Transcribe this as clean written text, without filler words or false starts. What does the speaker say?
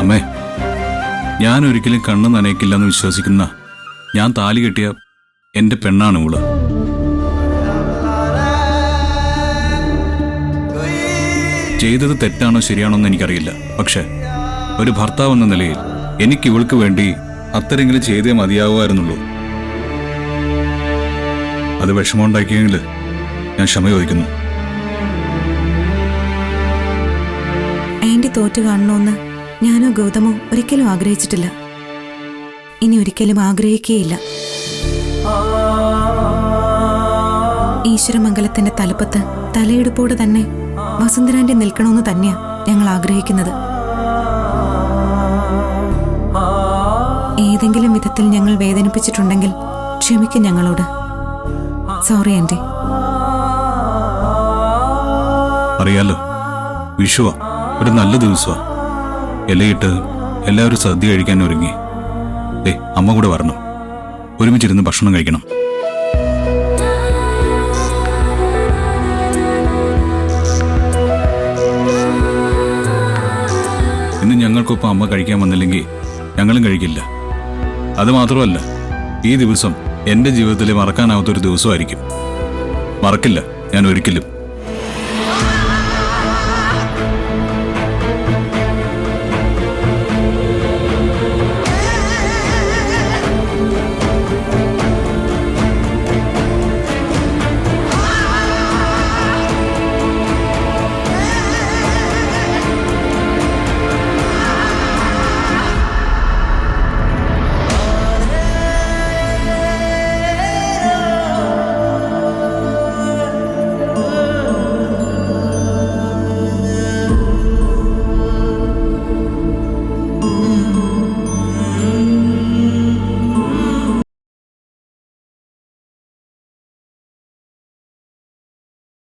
അമ്മേ, ഞാൻ ഒരിക്കലും കണ്ണു നനയ്ക്കില്ലെന്ന് വിശ്വസിക്കുന്ന, ഞാൻ താലി കെട്ടിയ എൻ്റെ പെണ്ണാണ് ഇവള്. ചെയ്തത് തെറ്റാണോ ശരിയാണോ എന്ന് എനിക്കറിയില്ല. പക്ഷെ ഒരു ഭർത്താവ് എന്ന നിലയിൽ എനിക്ക് ഇവൾക്ക് വേണ്ടി അത്തരെങ്കിലും ചെയ്തേ മതിയാവുമായിരുന്നുള്ളൂ. അത് വിഷമമുണ്ടാക്കിയെങ്കിൽ ഞാൻ ക്ഷമ ചോദിക്കുന്നു. ആന്റി തോറ്റു കാണണമെന്ന് ഞാനോ ഗൗതമോ ഒരിക്കലും ആഗ്രഹിച്ചിട്ടില്ല. ഇനി ഒരിക്കലും ആഗ്രഹിക്കുകയില്ല. ഈശ്വരമംഗലത്തിന്റെ തലപ്പത്ത് തലയെടുപ്പോടെ തന്നെ വസുന്ധരാന്റെ നിൽക്കണമെന്ന് തന്നെയാ ഞങ്ങൾ ആഗ്രഹിക്കുന്നത്. ഏതെങ്കിലും വിധത്തിൽ ഞങ്ങൾ വേദനിപ്പിച്ചിട്ടുണ്ടെങ്കിൽ ക്ഷമിക്കും ഞങ്ങളോട്. Sorry aunty. അറിയാലോ, വിഷുവാ, ഒരു നല്ല ദിവസമാ. ഇലയിട്ട് എല്ലാവരും സദ്യ കഴിക്കാൻ ഒരുങ്ങി. അമ്മ കൂടെ വരണം. ഒരുമിച്ചിരുന്ന് ഭക്ഷണം കഴിക്കണം. ഇന്ന് ഞങ്ങൾക്കൊപ്പം അമ്മ കഴിക്കാൻ വന്നില്ലെങ്കിൽ ഞങ്ങളും കഴിക്കില്ല. അത് മാത്രമല്ല, ഈ ദിവസം എൻ്റെ ജീവിതത്തിൽ മറക്കാനാവാത്തൊരു ദിവസമായിരിക്കും. മറക്കില്ല ഞാൻ ഒരിക്കലും.